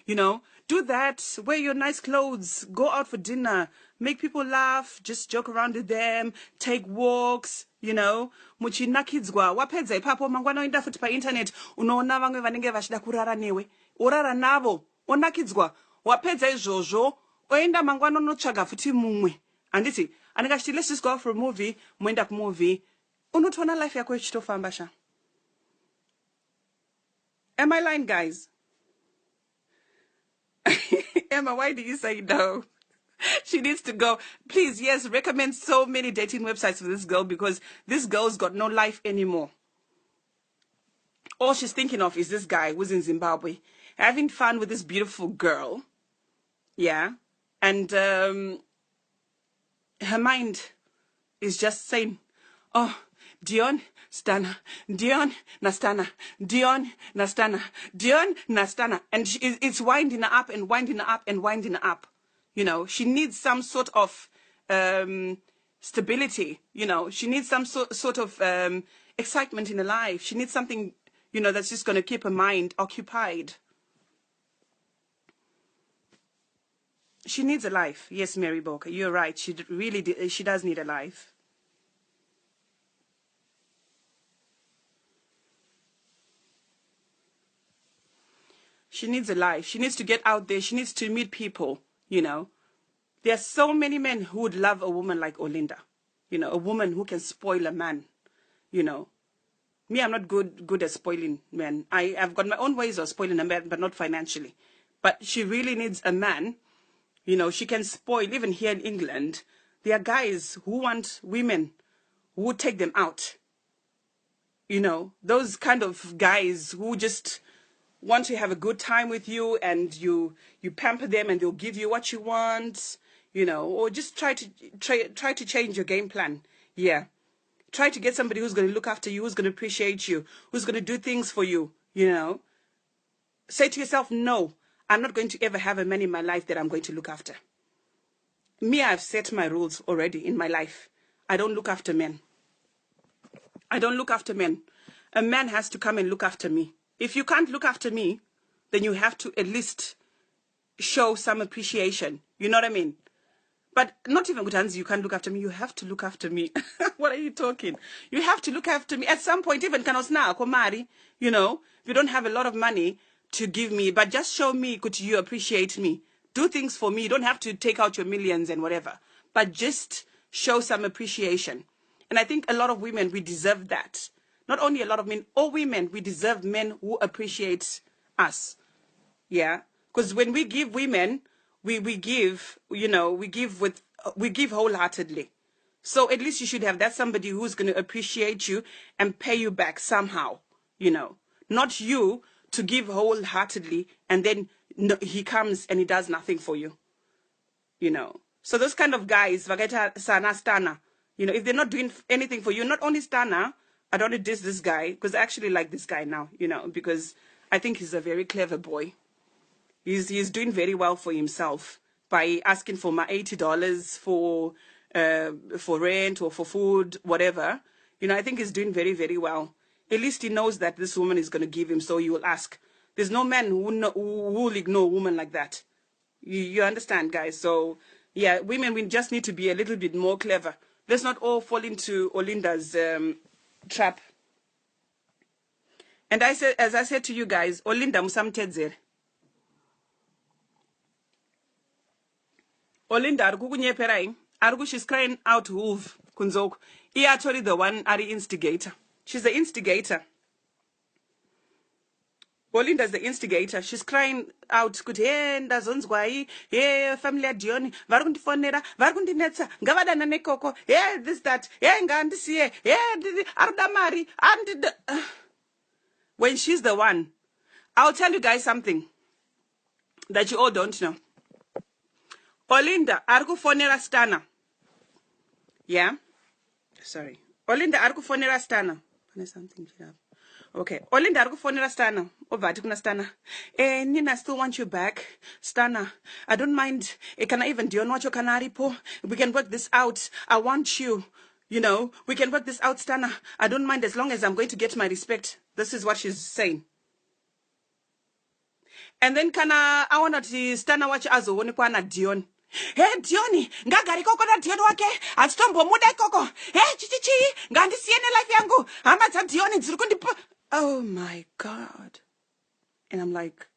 You know, do that, wear your nice clothes, go out for dinner, make people laugh, just joke around with them, take walks, you know. Muchinakidzwa, wapedza ipapo mangwana oenda futi pa internet, unoona vamwe vanenge vachida kurara newe. Orara navo, onakidzwa, wapedza izvozvo, oenda mangwana onotsvaga futi mumwe. Anditi, anenge let's just go out for a movie, muenda kumovie, unotoona life yako ichitofamba sha. Am I lying, guys? Emma, why do you say no? She needs to go. Please, yes, recommend so many dating websites for this girl, because this girl's got no life anymore. All she's thinking of is this guy who's in Zimbabwe, having fun with this beautiful girl. Yeah. And her mind is just saying, oh, Dion, Stana, Dion, Nastana, Dion, Nastana, Dion, Nastana. And it's winding her up and winding her up and winding her up. You know, she needs some sort of stability. You know, she needs some sort of excitement in her life. She needs something, you know, that's just going to keep her mind occupied. She needs a life. Yes, Mary Boker, you're right. She really she does need a life. She needs a life. She needs to get out there. She needs to meet people, you know. There are so many men who would love a woman like Olinda. You know, a woman who can spoil a man, you know. Me, I'm not good at spoiling men. I've got my own ways of spoiling a man, but not financially. But she really needs a man. You know, she can spoil. Even here in England, there are guys who want women who would take them out. You know, those kind of guys who just want to have a good time with you, and you pamper them and they'll give you what you want, you know, or just try to change your game plan. Yeah. Try to get somebody who's going to look after you, who's going to appreciate you, who's going to do things for you, you know. Say to yourself, no, I'm not going to ever have a man in my life that I'm going to look after. Me, I've set my rules already in my life. I don't look after men. I don't look after men. A man has to come and look after me. If you can't look after me, then you have to at least show some appreciation. You know what I mean? But not even Gutanzi, you can't look after me. You have to look after me. What are you talking? You have to look after me. At some point, even kanosna komari, you know, if you don't have a lot of money to give me, but just show me, could you appreciate me? Do things for me. You don't have to take out your millions and whatever, but just show some appreciation. And I think a lot of women, we deserve that. Not only a lot of men, all women, we deserve men who appreciate us. Yeah. Because when we give women, we give, you know, we give wholeheartedly. So at least you should have that somebody who's going to appreciate you and pay you back somehow, you know. Not you to give wholeheartedly and then he comes and he does nothing for you, you know. So those kind of guys, Vageta Sana Stana, you know, if they're not doing anything for you, not only Stana, I don't want to diss this guy, because I actually like this guy now, you know, because I think he's a very clever boy. He's doing very well for himself by asking for my $80 for rent or for food, whatever. You know, I think he's doing very, very well. At least he knows that this woman is going to give him, so he will ask. There's no man who will ignore a woman like that. You understand, guys? So, yeah, women, we just need to be a little bit more clever. Let's not all fall into Olinda's trap. And as I said to you guys, Olinda musamtedzere. Olinda arikukunyeperai. She's crying out wolf kunzoku. Actually the one ari instigator. She's the instigator. Olinda's the instigator. She's crying out, kuti hey ndazonzwai, hey family ya Dion, vari kundifonera, vari kundinetsa, ngavadana nekoko, hey this that, hey ngandisiye, hey arida mari, when she's the one. I'll tell you guys something that you all don't know. Olinda arikufonera Stana. Yeah? Sorry. Olinda arikufonera Stana. There's something here. Okay. Olinda arikufonera Stana. Ovati kuna Stana. Nina, I still want you back. Stana, I don't mind. Can I even Dion wacho kanaripo? We can work this out. I want you. You know, we can work this out, Stana. I don't mind as long as I'm going to get my respect. This is what she's saying. And then kana I want to stand and watch azoonekwa na Dion. Hey Dion, ngagari koko na Dion wake, atombo muda koko. Hey chichichi, ngandi siene life yangu. Amata Dion nzirikundi. Oh my God. And I'm like,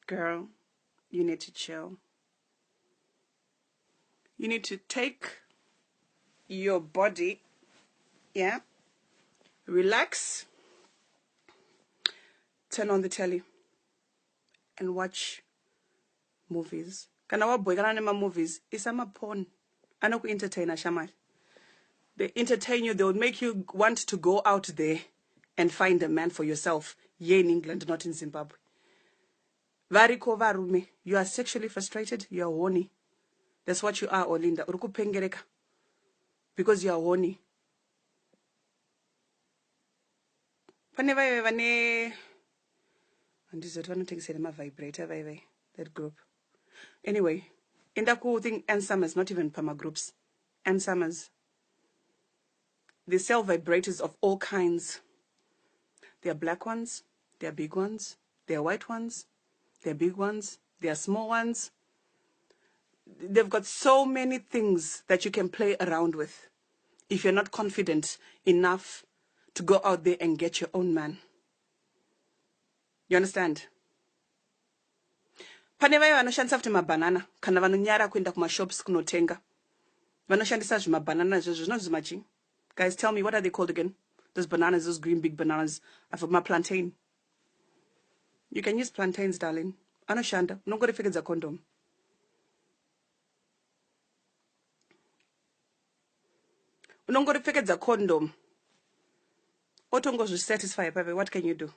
girl, you need to chill. You need to take your body, yeah, relax, turn on the telly, and watch movies. Kana wa boy kana nema movies. Isama porn. Anoku entertain ashamal. They entertain you. They would make you want to go out there and find a man for yourself. Here in England, not in Zimbabwe. Variko varume. You are sexually frustrated. You are horny. That's what you are, Olinda. Uruku pengereka. Because you are horny. Paneva vane. And this is one thing said my vibrator, that group. Anyway, in that cool thing, and summers, not even Pama groups. And summers. They sell vibrators of all kinds. There are black ones, there are big ones, there are white ones, there are big ones, there are small ones. They've got so many things that you can play around with if you're not confident enough to go out there and get your own man. You understand? Pane vayo vanoshandisa futi mabanana kana vanonyara kuenda kumashops kunotenga. Vanoshandisa zvimabanana izvozvo zvinonzi machi. Guys, tell me, what are they called again? Those bananas, those green big bananas. For my plantain. You can use plantains, darling. Anoshanda. No go to figure the condom. No go to figure the condom. Otongo should satisfy, baby. What can you do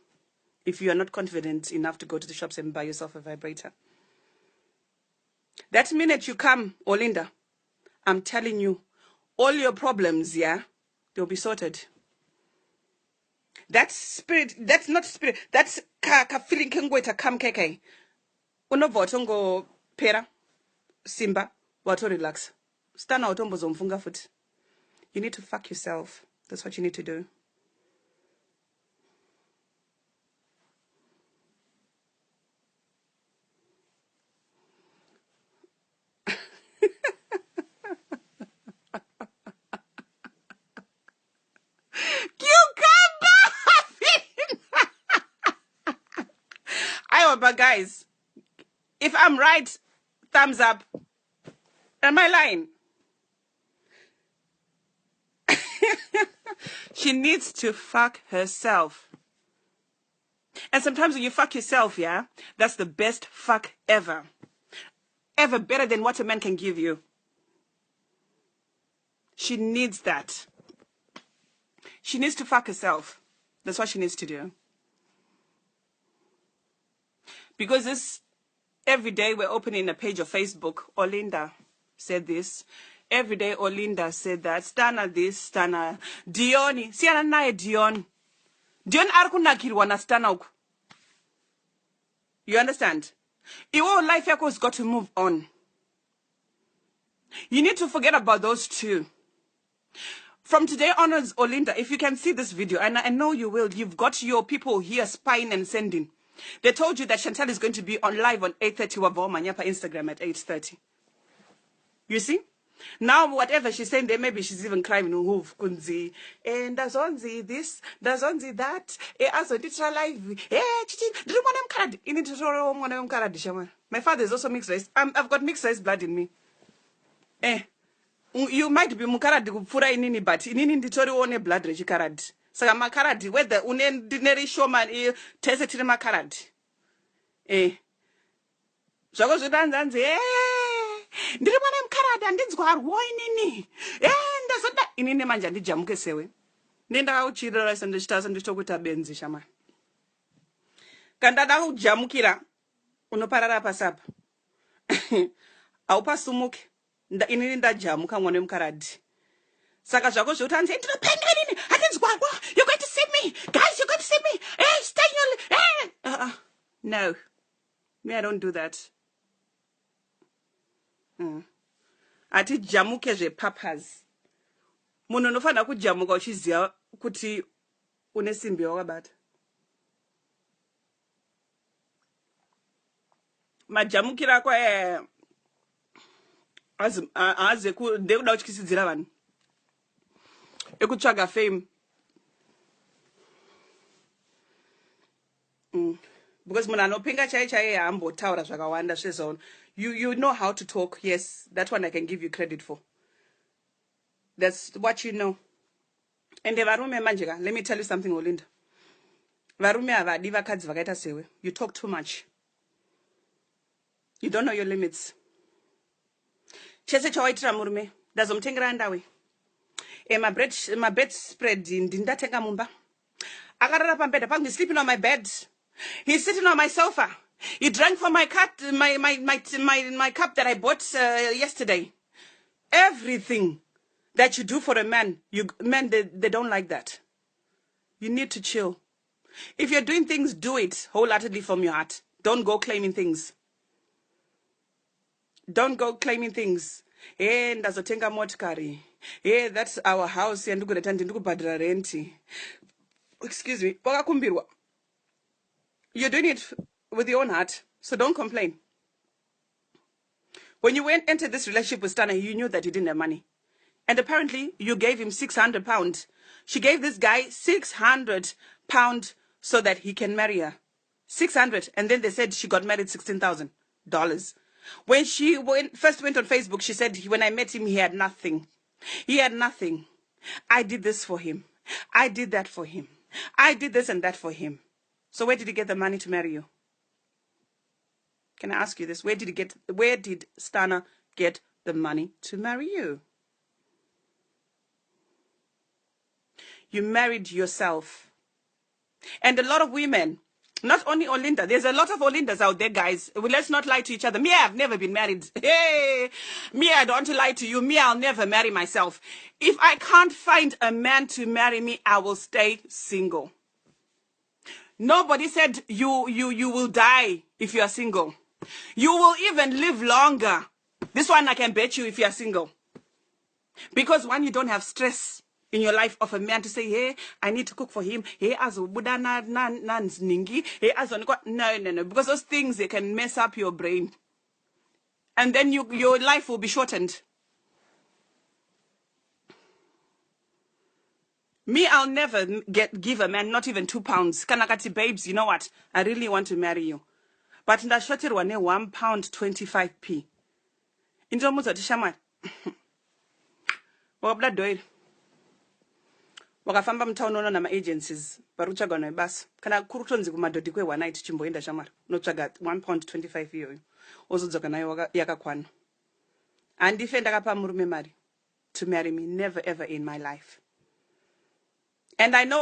if you are not confident enough to go to the shops and buy yourself a vibrator? That minute you come, Olinda, I'm telling you, all your problems, yeah, they'll be sorted. That spirit, that's not spirit, that's ka feeling kengweta kam keke. Unovotongo pera, simba, wato relax. Stana otombo zomfunga foot. You need to fuck yourself. That's what you need to do. But guys, if I'm right, thumbs up. Am I lying? She needs to fuck herself. And sometimes when you fuck yourself, yeah, that's the best fuck ever. Ever better than what a man can give you. She needs that. She needs to fuck herself. That's what she needs to do. Because this, every day we're opening a page of Facebook. Olinda said this. Every day Olinda said that. Stana this, Stana. Dioni. Siana nae Dion. Dion arkunakirwa na Stana uku. You understand? Your life has got to move on. You need to forget about those two. From today onwards, Olinda, if you can see this video, and I know you will, you've got your people here spying and sending. They told you that Chantel is going to be on live on 8:30 Wavomanyapa Instagram at 8:30. You see? Now, whatever she's saying there, maybe she's even crying, kunzi, and does onzi this, does onzi that, as a digital live, my father is also mixed race. I've got mixed race blood in me. You might be mukaradi kupfura inini, but inini nditori one blood rechikaradi. Saka makaradi, whether unendineri shoma tese tiri makaradi. Zvako zvidanzanzi, ndiri mwana mukaradi andinzwa arwo inini. Ndazoda inini manje ndijamuke sewe. Ndakauchirira sendichita sendichokuita benzi shama. Kandada kujamukira unoparara pasapa. Aupasumuke. Inini ndajamuka mwana mukaradi. Saka zvako zvotanzi ndinopenda inini handinzwa arwo. You're going to see me. Guys, you're going to see me. Stay your No. Me, I don't do that. Ati jamuke zve papas. Munhu unofana kujamuka uchiziva kuti unesimbi wakabata. Majamukira kwa aze ku ndekuda uchikisidzira vanhu ekutsvaga fame. Because munhu anopinga chai haambotaura zvakawanda zvezvaona. You know how to talk. Yes, that one I can give you credit for. That's what you know. And varume manjika, let me tell you something, Olinda. Varume havadi vakadzi vakaita sewe. You talk too much. You don't know your limits. Chese chawaitira murume ndazomutengera ndawe. My bed spread ndindatenga mumba. Akarara pambeda pangu, he's sleeping on my bed. He's sitting on my sofa. He drank from my cup, my cup that I bought yesterday. Everything that you do for a man, men they don't like that. You need to chill. If you're doing things, do it wholeheartedly from your heart. Don't go claiming things. Don't go claiming things. Hey, ndazotenga motikari. Hey, that's our house. Ndikubhadhara rent. Excuse me. Wakakumbirwa. You're doing it with your own heart, so don't complain. When you entered this relationship with Stana, you knew that you didn't have money. And apparently, you gave him £600. She gave this guy £600 so that he can marry her. 600, and then they said she got married $16,000. When she first went on Facebook, she said, when I met him, he had nothing. He had nothing. I did this for him. I did that for him. I did this and that for him. So where did he get the money to marry you? Can I ask you this? Where did Stana get the money to marry you? You married yourself. And a lot of women, not only Olinda, there's a lot of Olindas out there, guys. Well, let's not lie to each other. Me, I've never been married. Hey, me, I don't want to lie to you. Me, I'll never marry myself. If I can't find a man to marry me, I will stay single. Nobody said you will die if you are single. You will even live longer. This one I can bet you if you are single. Because one, you don't have stress in your life of a man to say, hey, I need to cook for him. Hey, no. Because those things, they can mess up your brain. And then your life will be shortened. Me, I'll never give a man not even £2. Kanakati, babes, you know what? I really want to marry you. But ndashoterwa ne £1.25. Indomuza tishamari. Wabla doile. Wakafamba mtaunono na ma-agencies. Baruchaga na bus. Kana kurutonzi kumadodi kwe wanaiti chimboenda shamari. Nochaga £1.25 hiyo. Ozudzoka nayo yakakwana. Andifenda kapa murume mari. To marry me. Never ever in my life. And I know